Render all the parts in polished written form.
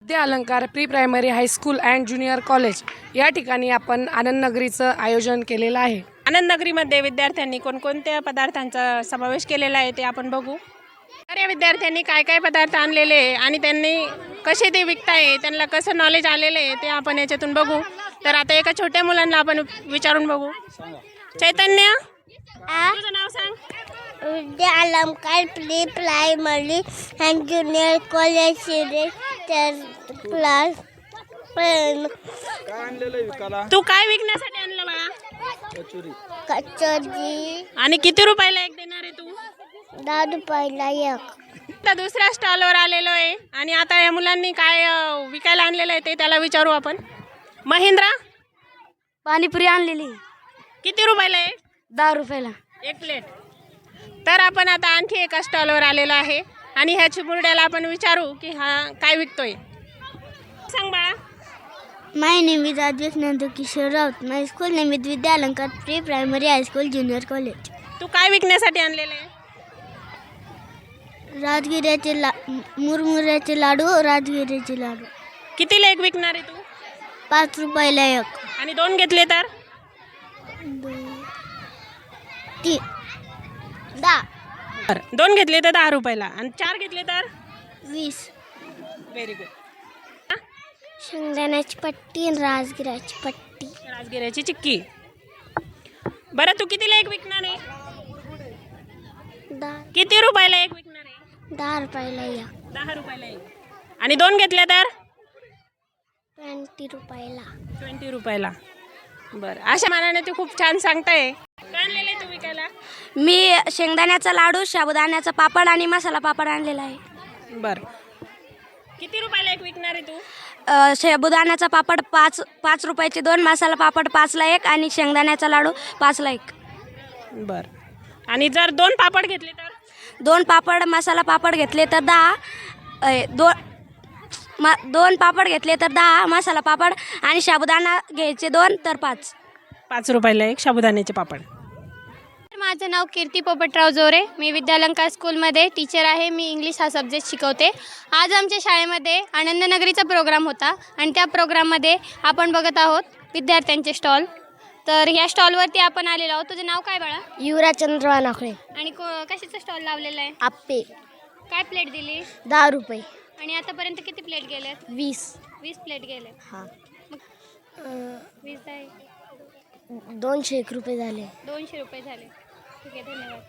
Vidya Alankar pre primary high school and junior college या ठिकाणी आपण आनंद नगरीचं आयोजन केलेलं आहे. आनंद नगरीमध्ये विद्यार्थ्यांनी कोणकोणत्या पदार्थांचा समावेश केलेला आहे ते आपण बघू. तर या विद्यार्थ्यांनी काय काय पदार्थ आणलेले आहे आणि त्यांनी कसे ते विकताय, त्यांना कसं नॉलेज आलेलं आहे ते आपण याच्यातून बघू. तर आता एका छोट्या मुलांना आपण विचारून बघू. चैतन्य, तुझं नाव सांग. Vidya Alankar pre primary and junior college class. तू काय विकण्यासाठी आणलं बाळा? कचोरी आणि किती रुपयाला एक देणार आहे तू? 10 रुपयाला एक. आता दुसऱ्या स्टॉलवर आलेलो आहे आणि आता या मुलांनी काय विकायला आणलेलं आहे ते त्याला विचारू आपण. महेंद्र, पाणीपुरी आणलेली किती रुपयाला आहे? 10 रुपयाला एक प्लेट. तर आपण आता आणखी एका स्टॉलवर आलेलो आहे आणि ह्या चिमुरड्याला आपण विचारू की हा काय विकतोय. सांग बाळा. My name is Advait Nandu Kishor Raut. My school name is Vidya Alankar pre primary high school junior college. तू काय विकण्यासाठी आणलेलं आहे? राजगिऱ्याचे मुरमुऱ्याचे लाडू. राजगिऱ्याचे लाडू कितीला एक विकणार आहे तू? 5 रुपयाला एक. आणि 2 घेतले तर? 3 10. 2 घेतले तर 10 रुपयाला आणि 4 घेतले तर 20. Very good. शेंगदाण्याची पट्टी आणि राजगिऱ्याची पट्टी. राजगिऱ्याची चिक्की. बरं, तू कितीला एक विकणार आहे? 10 किती रुपयाला एक विकणार आहे? 10 रुपयाला एक. 10 रुपयाला एक. आणि 2 घेतले तर 20 रुपयाला. 20 रुपयाला. बरं, अशा मानाने तू खूप छान सांगताय. काय आणलेलं आहे तू विकायला? मी शेंगदाण्याचा लाडू, साबुदाण्याचा पापड आणि मसाला पापड आणलेला आहे. बरं, किती रुपयाला एक विकणार आहे तू? साबुदाण्याचा पापड 5 रुपयाचे 2, मसाला पापड 5ला 1 आणि शेंगदाण्याचा लाडू 5ला 1. बरं, आणि जर 2 पापड घेतले तर? 2 पापड मसाला पापड घेतले तर 10. 2 पापड घेतले तर 10 मसाला पापड आणि साबुदाणा घ्यायचे 2 तर 5. 5 रुपयाला एक साबुदाण्याचे पापड. माझं नाव कीर्ती पोपटराव जोरे. मी विद्या अलंकार स्कूलमध्ये टीचर आहे. मी इंग्लिश हा सब्जेक्ट शिकवते. आज आमच्या शाळेमध्ये आनंदनगरीचा प्रोग्राम होता आणि त्या प्रोग्राममध्ये आपण बघत आहोत विद्यार्थ्यांचे स्टॉल. तर ह्या स्टॉलवरती आपण आलेलो आहोत. तुझं नाव काय बाळा? युवराज चंद्रवा नाखळे. आणि कशाचा स्टॉल लावलेला आहे? आप्पे. काय प्लेट दिली? 10 रुपये. आणि आतापर्यंत किती प्लेट गेलेत? 20 प्लेट गेले. हां. 20 आहे. 201 रुपये झाले. 200 रुपये झाले. ठीक आहे, धन्यवाद.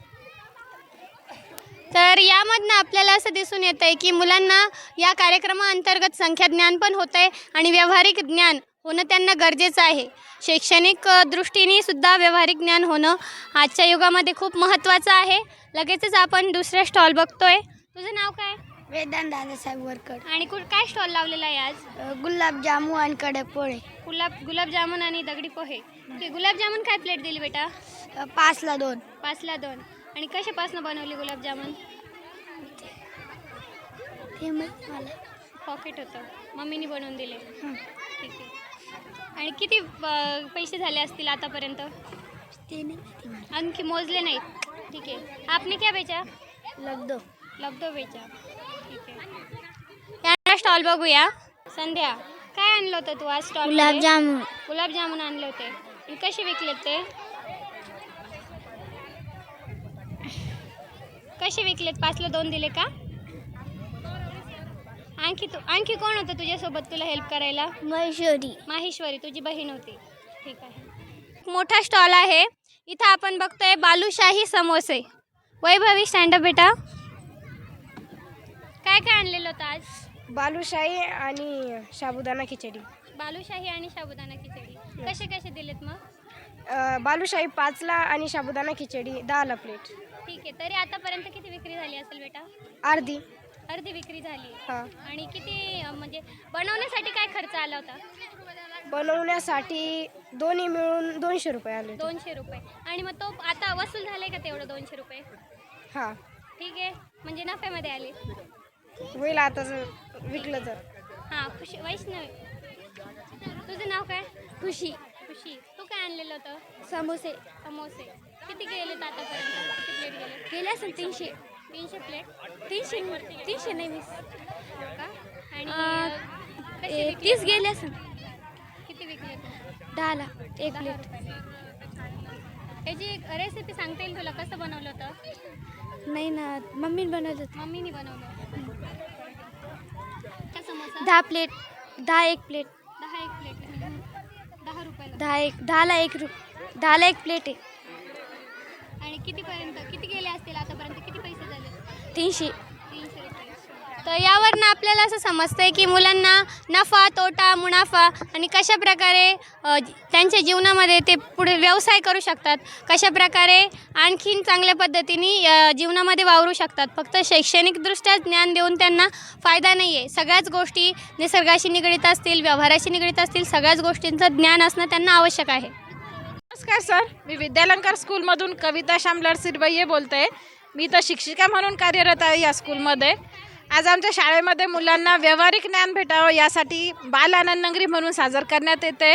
तर यामधनं आपल्याला असं दिसून येतं आहे की मुलांना या कार्यक्रमाअंतर्गत संख्याज्ञान पण होतं आहे आणि व्यावहारिक ज्ञान होणं त्यांना गरजेचं आहे. शैक्षणिक दृष्टीने सुद्धा व्यावहारिक ज्ञान होणं आजच्या युगामध्ये खूप महत्त्वाचं आहे. लगेचच आपण दुसरा स्टॉल बघतोय. तुझं नाव काय? वेदांत दादासाहेब वरकड. आणि काय स्टॉल लावलेला आहे आज? गुलाबजामू आणि कडकपोळे. गुलाबजामुन आणि दगडी पोहे. ओके, गुलाबजामुन काय प्लेट दिली बेटा? 5ला 2. 5ला 2. आणि कशापासून बनवली गुलाबजामुन? ते मला पॉकेट होतं, मम्मीने बनवून दिले. ठीक आहे. आणि किती पैसे झाले असतील आतापर्यंत? ते नाही आणखी मोजले नाही. ठीक आहे. आपने क्या बेचा? लब्धो बेचा. ठीक आहे. या स्टॉल बघूया. संध्या, काय आणलं होतं तू आज स्टॉल? गुलाबजामुन आणले होते. आणि कसे विकलेत ते? कसे विकलेत? 5ला 2 दिले का? आणखी कोण होतं तुझ्यासोबत तुला हेल्प करायला? माहेश्वरी तुझी बहीण होती. ठीक आहे. मोठा स्टॉल आहे. इथं आपण बघतोय बालुशाही समोसे. वैभवी, स्टँडअप बेटा. काय काय आणलेलं होतं आज? बालुशाही आणि साबुदाणा खिचडी. बालुशाही आणि साबुदाणा खिचडी. कसे कसे दिलेत मग? बालुशाही 5ला आणि साबुदाणा खिचडी 10ला प्लेट. ठीक आहे. तरी आतापर्यंत किती विक्री झाली असेल बेटा? अर्धी विक्री झाली. हां. आणि किती म्हणजे बनवण्यासाठी काय खर्च आला होता? बनवण्यासाठी दोन्ही मिळून 200 रुपये आले. 200 रुपये. आणि मग तो आता वसूल झालाय का तेवढं 200 रुपये? हां. ठीक आहे, म्हणजे नफ्यामध्ये आले. होईल आता विकलं तर. हां. खुशी. वैष्णवी, तुझं नाव काय? खुशी. तू काय आणलेलं होतं? समोसे. किती गेलेत आतापर्यंत? किती प्लेट गेले असेल? 300 प्लेट. 300 नाही 20 का? आणि 30 गेले असं किती विकले तू? 10ला एक प्लेट. याची रेसिपी सांगता येईल तुला, कसं बनवलं होतं? नाही ना, मम्मीने बनवलं होतं. मम्मीने बनवलं. काय समोसा? 10 प्लेट, 10 एक प्लेट, 10 एक प्लेट, 10 रुपयाला. 10ला एक प्लेट आहे. आणि किती गेले असतील आतापर्यंत, किती पैसे झाले? 300. 300 रुपये. तर यावरनं आपल्याला असं समजतंय की मुलांना नफा, तोटा, मुनाफा आणि कशा प्रकारे त्यांच्या जीवनामध्ये ते पुढे व्यवसाय करू शकतात, कशा प्रकारे आणखीन चांगल्या पद्धतीने जीवनामध्ये वावरू शकतात. फक्त शैक्षणिकदृष्ट्या ज्ञान देऊन त्यांना फायदा नाही आहे. सगळ्याच गोष्टी निसर्गाशी निगडीत असतील, व्यवहाराशी निगडीत असतील, सगळ्याच गोष्टींचं ज्ञान असणं त्यांना आवश्यक आहे. नमस्कार सर, मी विद्यालंकार स्कूलमधून कविता श्यामलाल सिरबैये बोलते. मी तर शिक्षिका म्हणून कार्यरत आहे या स्कूलमध्ये. आज आमच्या शाळेमध्ये मुलांना व्यावहारिक ज्ञान भेटावं यासाठी बाल आनंद नगरी म्हणून साजर करण्यात येते.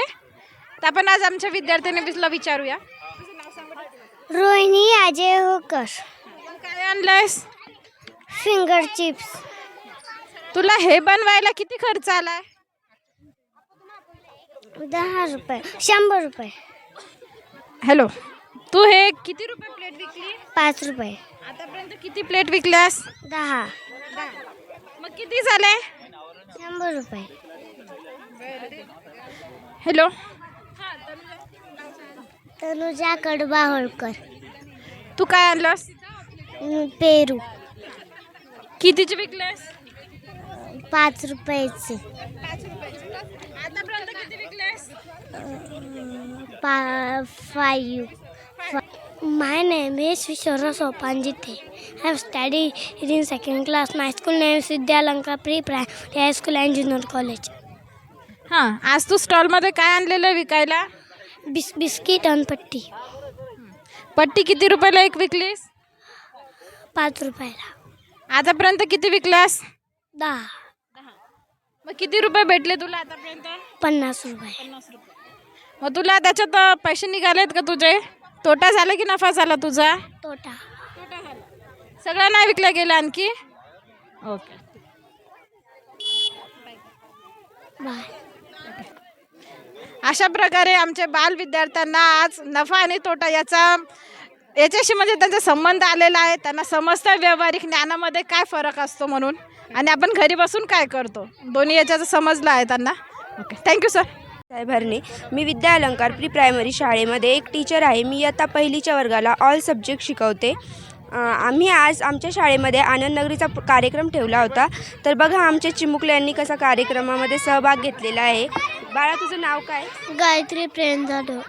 तर आपण आज आमच्या विद्यार्थ्यांना विचारूया. रोहिणी अजय होकर. काय आणलंयस? Finger chips. तुला हे बनवायला किती खर्च आलाय? 10 रुपये, 100 रुपये, हॅलो, तू हे किती रुपये प्लेट विकली? 5 रुपये, आतापर्यंत किती प्लेट विकल्यास? 10, मग किती झाले? 100 रुपये. हॅलो, तनुजा कडबाहोळकर. तू काय आणलंस? पेरू. कितीची विकल्यास? 5 रुपयाचे. आतापर्यंत किती विकल्यास? 5. My name is Vishwara Sopanjite. I have studied in 2nd class. My school name is Vidyalanka Pre-Primary High School and Junior College. हां, आज तू स्टॉलमध्ये काय आणलेलं विकायला? बिस्किट आणि पट्टी. पट्टी किती रुपयाला एक विकलीस? 5 रुपयाला. आतापर्यंत किती विकल्यास? 10. मग किती रुपये भेटले तुला आतापर्यंत? 50 रुपये. मग तुला त्याच्यात पैसे निघालेत का तुझे? तोटा झाला की नफा झाला तुझा? तोटा. सगळं नाही विकलं गेलं आणखी? Okay, bye. अशा प्रकारे आमच्या बाल विद्यार्थ्यांना आज नफा आणि तोटा याच्याशी म्हणजे त्यांचा संबंध आलेला आहे. त्यांना समजतं व्यावहारिक ज्ञानामध्ये काय फरक असतो म्हणून, आणि आपण घरी बसून काय करतो, दोन्ही याच्याचं समजलं आहे त्यांना. Okay, thank you sir. साहेब हरणे. मी विद्या अलंकार प्री प्रायमरी शाळेमध्ये एक टीचर आहे. मी इयत्ता 1लीच्या वर्गाला ऑल सब्जेक्ट शिकवते. आम्ही आज आमच्या शाळेमध्ये आनंद नगरीचा कार्यक्रम ठेवला होता. तर बघा आमच्या चिमुकले यांनी कसा कार्यक्रमामध्ये सहभाग घेतलेला आहे. बाळा, तुझं नाव काय? गायत्री प्रेम जाधव.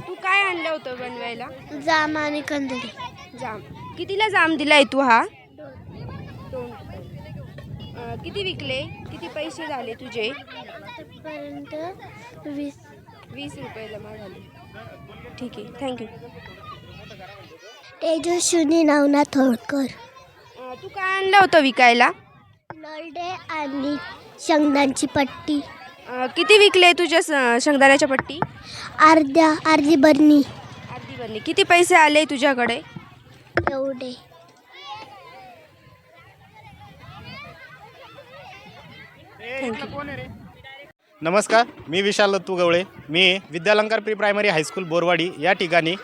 तू काय आणलं होतं बनवायला? जाम आणि कंदडी. जाम. कितीला जाम दिलाय तू हा? 2. किती विकले? किती पैसे झाले तुझे? आतापर्यंत 20 रुपये जमा झाले. ठीक आहे, थँक्यू. तेजस्विनी नवनाथ होळकर. तू काय आणलं होतं विकायला? नळडे आणि शेंगदाण्याची पट्टी. किती विकले तुझ्या शेंगदाण्याच्या पट्टी? अर्धी बरणी. अर्धी बनली. किती पैसे आले तुझ्याकडे? एवढे. नमस्कार, मी विशाल दत्तू गवळे. मी विद्यालंकार प्री प्रायमरी हायस्कूल बोरवाडी या ठिकाणी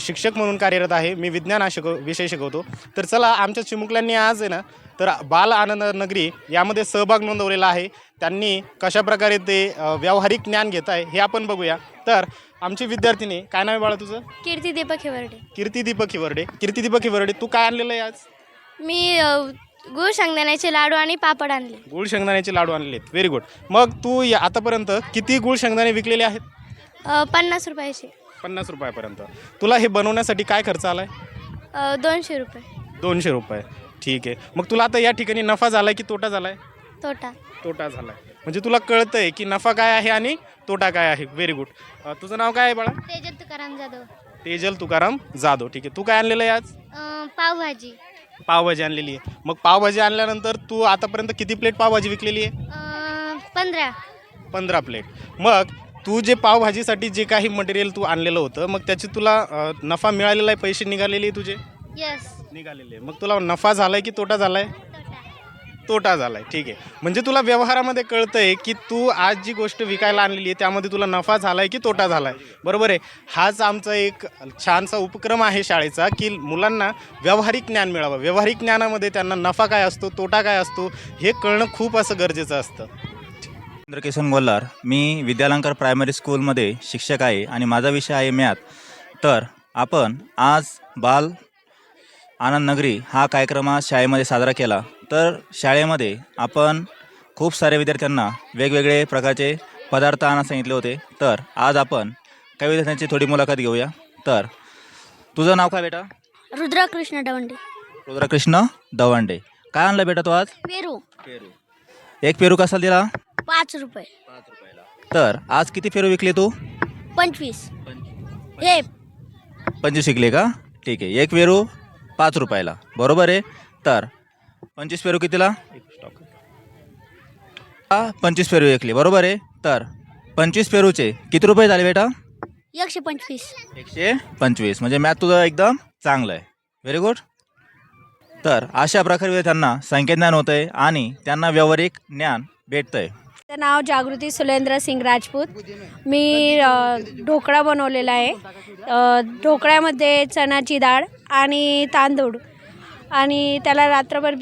शिक्षक म्हणून कार्यरत आहे. मी विज्ञान विषय शिकवतो. तर चला, आमच्या चिमुकल्यांनी आज आहे ना तर बाल आनंद नगरी यामध्ये सहभाग नोंदवलेला आहे. त्यांनी कशाप्रकारे ते व्यावहारिक ज्ञान घेत आहे हे आपण बघूया. तर आमची विद्यार्थिनी, काय नाव आहे बाळा तुझं? कीर्ती दीपक हिवरडे. कीर्ती दीपक हिवरडे. तू काय आणलेलं आहे आज? मी गुळ शेंगदाण्याचे लाडू आणि पापड आणले. गुळ शेंगदाण्याचे लाडू आणलेत. Very good. मग तू आतापर्यंत किती गुळ शेंगदाणे विकलेले आहेत? 50 रुपयाचे. 50 रुपयापर्यंत. तुला हे बनवण्यासाठी काय खर्च आला आहे? 200 रुपये. 200 रुपये. ठीक आहे. मग तुला आता या ठिकाणी नफा झाला आहे की तोटा झाला आहे? तोटा. तोटा झाला आहे. म्हणजे तुला कळतं आहे की नफा काय आहे आणि तोटा काय आहे. Very good. तुझं नाव काय आहे बाळा? तेजल तुकाराम जाधव. तेजल तुकाराम जाधव. ठीक आहे. तू काय आणलेलं आहे आज? पावभाजी. पावभाजी आणलेली आहे. मग पावभाजी आणल्यानंतर तू आतापर्यंत किती प्लेट पावभाजी विकलेली आहे? 15 प्लेट. मग तू जे पावभाजीसाठी जे काही मटेरियल तू आणलेलं होतं, मग त्याची तुला नफा मिळालेला आहे? पैसे निघालेले तुझे? यस. निघालेले. मग तुला नफा झाला आहे की तोटा झाला आहे? तोटा झाला आहे. ठीक आहे, म्हणजे तुला व्यवहारामध्ये कळतं आहे की तू आज जी गोष्ट विकायला आणलेली आहे त्यामध्ये तुला नफा झाला आहे की तोटा झाला आहे, बरोबर आहे. हाच आमचा एक छानसा उपक्रम आहे शाळेचा की मुलांना व्यावहारिक ज्ञान मिळावं. व्यावहारिक ज्ञानामध्ये त्यांना नफा काय असतो, तोटा काय असतो हे कळणं खूप असं गरजेचं असतं. चंद्रकिशन गोल्हार, मी विद्यालंकार प्रायमरी स्कूलमध्ये शिक्षक आहे आणि माझा विषय आहे मॅथ. तर आपण आज बाल आनंद नगरी हा कार्यक्रम आज शाळेमध्ये साजरा केला. तर शाळेमध्ये आपण खूप सारे विद्यार्थ्यांना वेगवेगळे प्रकारचे पदार्थ आणायला सांगितले होते. तर आज आपण काही विद्यार्थ्यांची थोडी मुलाखत घेऊया. तर तुझं नाव काय बेटा? रुद्रकृष्ण दवंडे. रुद्रकृष्ण दवंडे. काय आणलं बेटा तो आज? पेरू. पेरू. एक पेरू कसा दिला? 5 रुपये. 5 रुपयाला. तर आज किती पेरू विकले तू? 25. हे 25 विकले का? ठीक आहे. एक पेरू 5 रुपयाला, बरोबर आहे. तर 25 पेरू कितीला? 25 पेरू विकले, बरोबर आहे. तर 25 पेरूचे किती रुपये झाले बेटा? 125. 125. म्हणजे मॅथ तुझं एकदम चांगलं आहे. Very good. तर अशा प्रकारे त्यांना संख्याज्ञान होतं आहे आणि त्यांना व्यावहारिक ज्ञान भेटतं आहे. माझं नाव जागृती सुलेंद्र सिंग राजपूत. मी ढोकळा बनवलेला आहे. ढोकळ्यामध्ये चण्याची डाळ आणि तांदूळ आणि त्याला रात्रभर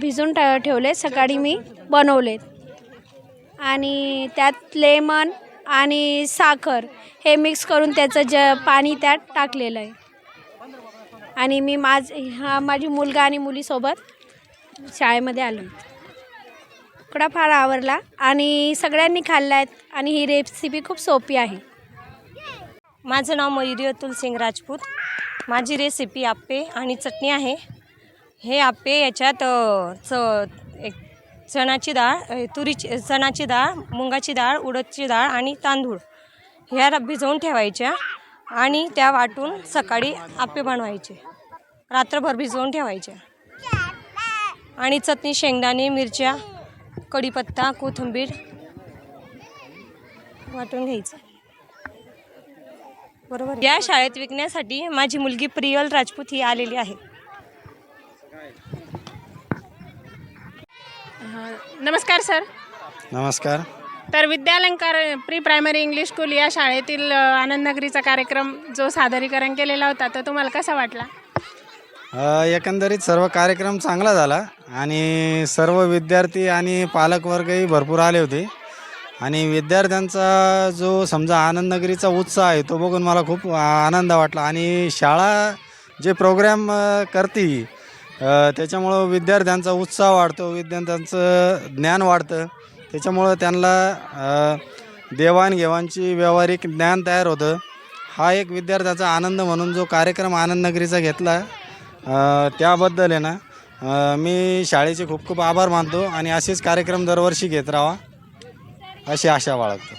भिजून ठेवले. सकाळी मी बनवले आणि त्यात लेमन आणि साखर हे मिक्स करून त्याचं पाणी त्यात टाकलेलं आहे. आणि मी माझी मुलगा आणि मुलीसोबत शाळेमध्ये आलो. ढोकळा फार आवडला आणि सगळ्यांनी खाल्ला आहे आणि ही रेसिपी खूप सोपी आहे. माझं नाव मयुरी अतुल सिंग राजपूत. माझी रेसिपी आप्पे आणि चटणी आहे. हे आप्पे याच्यात चण्याची डाळ, चण्याची डाळ, मुगाची डाळ, उडदची डाळ आणि तांदूळ ह्या भिजवून ठेवायच्या आणि त्या वाटून सकाळी आप्पे बनवायचे. रात्रभर भिजवून ठेवायच्या. आणि चटणी शेंगदाणे, मिरच्या, कढीपत्ता, कोथिंबीर वाटून घ्यायचं, बरोबर. या शाळेत विकण्यासाठी माझी मुलगी प्रियल राजपूत ही आलेली आहे. नमस्कार सर. नमस्कार. तर विद्यालंकार प्री प्रायमरी इंग्लिश स्कूल या शाळेतील आनंद नगरीचा कार्यक्रम जो सादरीकरण केलेला होता तो तुम्हाला कसा वाटला? एकंदरीत सर्व कार्यक्रम चांगला झाला आणि सर्व विद्यार्थी आणि पालकवर्गही भरपूर आले होते आणि विद्यार्थ्यांचा जो समजा आनंद नगरीचा उत्साह आहे तो बघून मला खूप आनंद वाटला. आणि शाळा जे प्रोग्राम करते त्याच्यामुळं विद्यार्थ्यांचा उत्साह वाढतो, विद्यार्थ्यांचं ज्ञान वाढतं. त्याच्यामुळं त्यांना देवाणघेवाणची व्यावहारिक ज्ञान तयार होतं. हा एक विद्यार्थ्याचा आनंद म्हणून जो कार्यक्रम आनंद नगरीचा घेतला त्याबद्दल आहे ना मी शाळेचे खूप खूप आभार मानतो आणि असेच कार्यक्रम दरवर्षी घेत राहावा अशी आशा बाळगतो.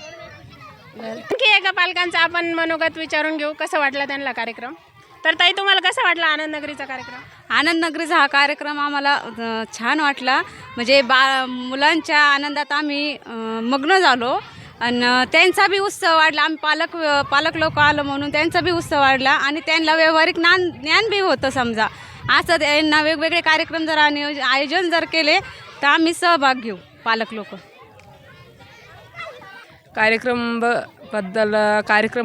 आणखी एका पालकांचा आपण मनोगत विचारून घेऊ, कसं वाटलं त्यांना कार्यक्रम. तर ताई, तुम्हाला कसा वाटला आनंद नगरीचा कार्यक्रम? आनंद नगरीचा हा कार्यक्रम आम्हाला छान वाटला. म्हणजे मुलांच्या आनंदात आम्ही मग्न झालो आणि त्यांचा बी उत्सव वाढला. आम्ही पालक लोक आलो म्हणून त्यांचा बी उत्सव वाढला आणि त्यांना व्यावहारिक ज्ञान बी होतं. समजा असं त्यांना वेगवेगळे कार्यक्रम जर आयोजन जर केले तर आम्ही सहभाग घेऊ पालक लोक. कार्यक्रम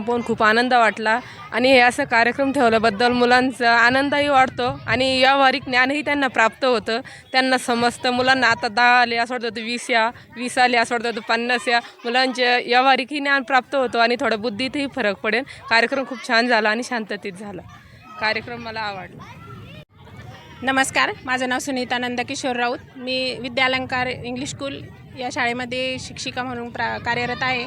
पाहून खूप आनंद वाटला आणि हे असं कार्यक्रम ठेवल्याबद्दल मुलांचा आनंदही वाढतो आणि व्यावहारिक ज्ञानही त्यांना प्राप्त होतं. त्यांना समजतं. मुलांना आता 10 आले असं वाटतं होतं 20 आले असं वाटतं होतं 50 मुलांचे व्यावहारिकही ज्ञान प्राप्त होतो आणि थोडं बुद्धीतही फरक पडेल. कार्यक्रम खूप छान झाला आणि शांततेत झाला. कार्यक्रम मला आवडला. नमस्कार, माझं नाव सुनीता नंदकिशोर राऊत. मी विद्यालंकार इंग्लिश स्कूल या शाळेमध्ये शिक्षिका म्हणून कार्यरत आहे.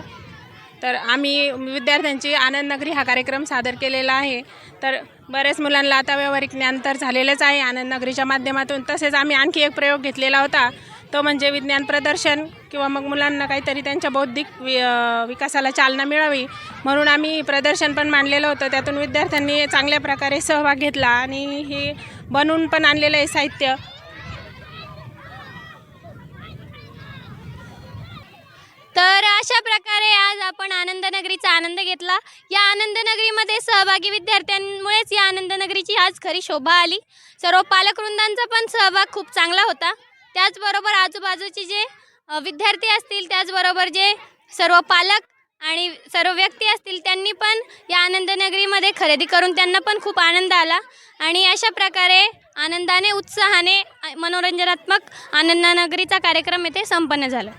तर आम्ही विद्यार्थ्यांची आनंद नगरी हा कार्यक्रम सादर केलेला आहे. तर बऱ्याच मुलांना आता व्यावहारिक ज्ञान तर झालेलंच आहे आनंद नगरीच्या माध्यमातून. तसेच आम्ही आणखी एक प्रयोग घेतलेला होता, तो म्हणजे विज्ञान प्रदर्शन किंवा मग मुलांना काहीतरी त्यांच्या बौद्धिक विकासाला चालना मिळावी म्हणून आम्ही प्रदर्शन पण मांडलेलं होतं. त्यातून विद्यार्थ्यांनी चांगल्या प्रकारे सहभाग घेतला आणि हे बनवून पण आणलेलं आहे साहित्य. तर अशा प्रकारे आज आपण आनंद नगरीचा आनंद घेतला. या आनंद नगरीमध्ये सहभागी विद्यार्थ्यांमुळेच या आनंद नगरीची आज खरी शोभा आली. सर्व पालक वृंदांचा पण सहभाग खूप चांगला होता. त्याचबरोबर आजूबाजूचे जे विद्यार्थी असतील, त्याचबरोबर जे सर्व पालक आणि सर्व व्यक्ती असतील, त्यांनी पण या आनंदनगरीमध्ये खरेदी करून त्यांना पण खूप आनंद आला आणि अशा प्रकारे आनंदाने उत्साहाने मनोरंजनात्मक आनंदनगरीचा कार्यक्रम येथे संपन्न झाला.